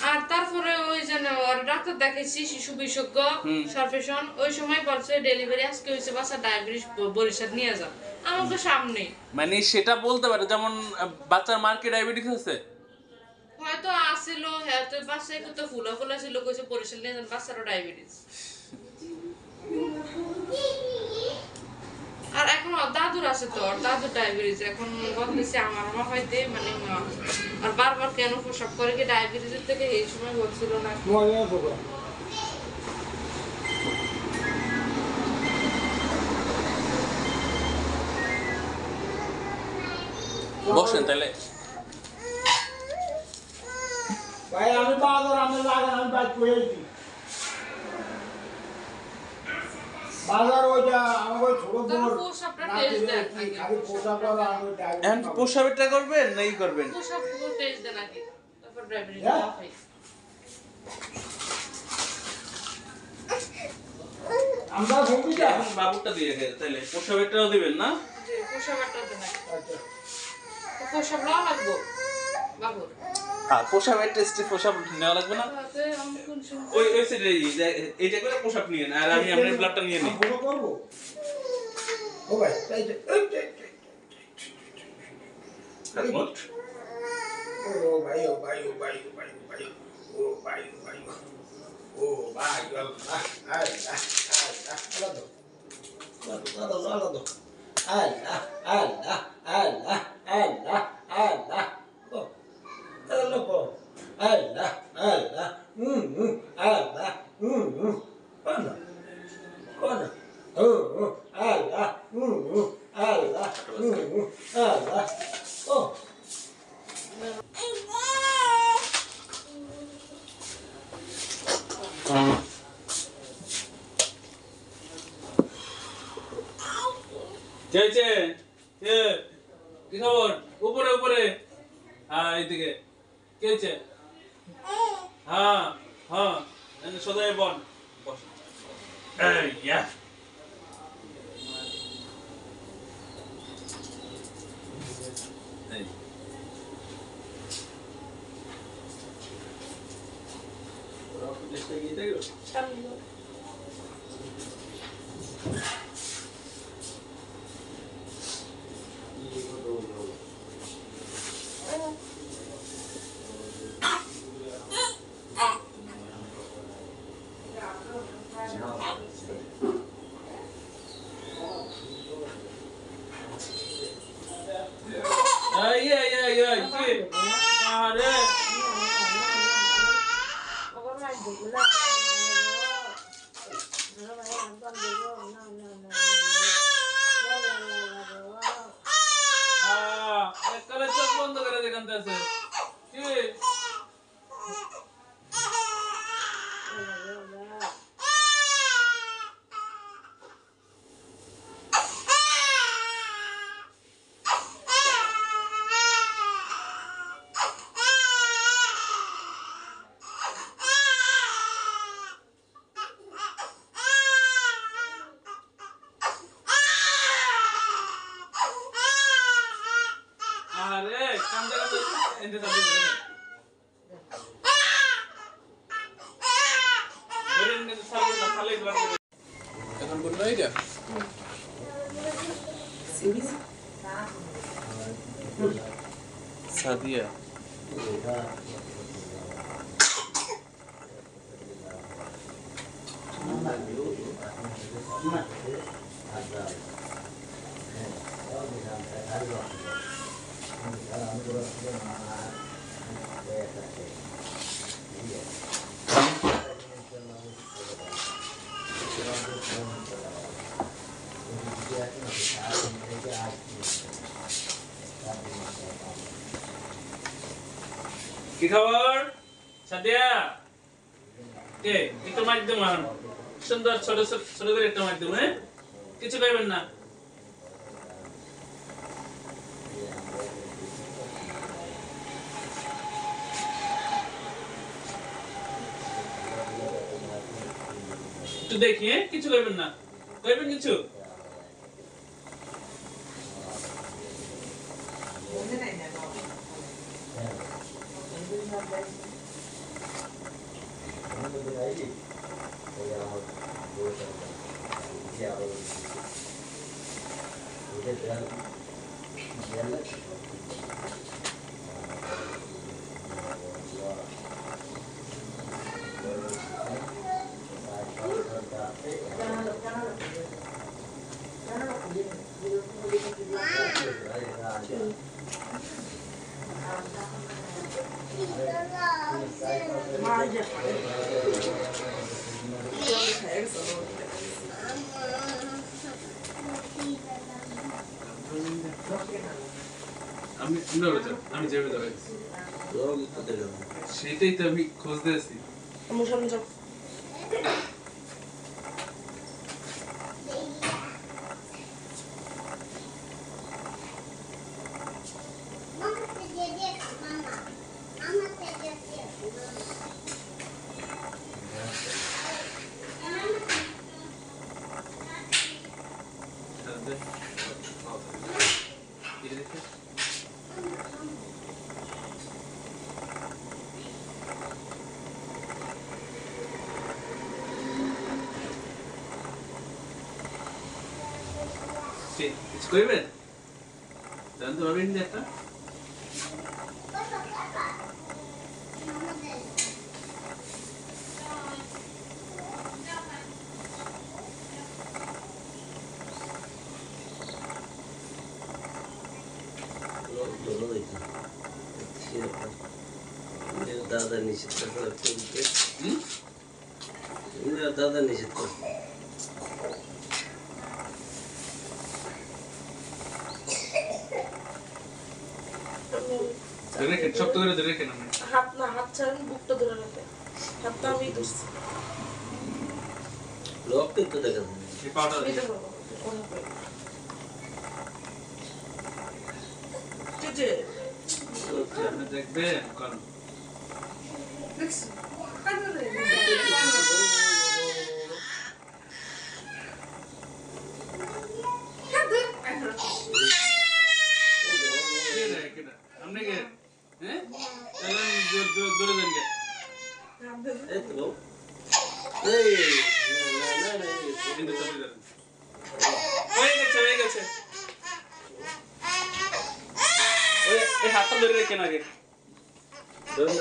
আর তারপরে ওই যে ডাক্তার দেখাইছি শিশু বিশেষজ্ঞ সারফেশন ওই সময় বলছে ডেলিভারি আজকে হয়েছে বাচ্চা ডায়াবেটিস বরিশাল নিয়ে যাও আমাকে সামনে মানে সেটা বলতে পারে যেমন বাচ্চার মার্কে ডায়াবেটিস আছে হয়তো আসিল হ্যাঁ তো বাচ্চা একটু তো ফুলা ফুলা ছিল কইছে বরিশাল নিয়ে যান বাচ্চারও ডায়াবেটিস আর এখন দাদুর আছে তো দাদুর ডায়াবেটিস এখন বলতেছে আমার মা হইতে মানে আর বারবার কেন প্রসব করে কি ডায়াবেটিসের থেকে এই সময় বলছিল না বসেন তাহলে ভাই আমি বাজার আমি লাগান আমি বাইক করে দিই বাজার ওইটা আমাকে ছোট বড় পোশাকটা টেস্ট দেন খালি পোশাক আর আমি এখন পোষাবেটা করবেন নাই করবেন পোশাক টেস্ট দেন আগে তারপর ডায়াবেটিস খাই আমরা ভূমিকা এখন বাবুটা দিয়ে তাহলে পোষাবেটাও দিবেন না পোশাকটা দেন আচ্ছা পোশাক নাও লাগবো বাবু হ্যাঁ পোষাবের টেস্টে পোষাব নেওয়া লাগবে না ওই ওই সাইডে এইটা করে পোশাক নিয়ে আর আমি আপনার ব্লাডটা নিয়ে নিই বড় করব ও ভাই এই যে ও ভাই ও ভাই ও ভাই ও ভাই ও ভাই ও ভাই ও ভাই ও ভাই আল্লাহ আল্লাহ আল্লাহ আল্লাহ Allah, Allah, Allah, Allah, Allah. Oh, Allah, Allah, Allah, Allah, Allah. Kona, Allah, Allah, Allah. Oh. চেয়েছে কি খবর উপরে উপরে হ্যাঁ এইদিকে কে হয়েছে হ্যাঁ হ্যাঁ সদাই বন বস ইয়া চোখ বন্ধ করে দেখান আছে কি আরে কান্দা কান্দা এন্ড সাথে ধরে নে সালে না সালে একবার এখন কোন রাইডা সাদিয়া কি খবর সাদিয়া কে একটু মাধ্যম সুন্দর ছোট ছোট করে একটা মাধ্যম হ্যাঁ কিছু কইবেন না একটু দেখি কিছু কইবেন না কইবেন কিছু আমি যাবে যাবে সেটাই তো আমি খুঁজতে আছি কিছু করবেন জানতে পারবেন একটা দাদা নিষেধ দাদা নিষেধ করে শক্ত করে ধরে রেখে নামে হাত না হাত ছাড়েন বুকটা ধরে রাখবে হাতটা আমি ধরছি রক্ত তো দেখা যায় এই পাউডার এই দেখো যে আপনি দেখবেন কারণ দেখছি হাতটা ধরে রেখে আগে ধরে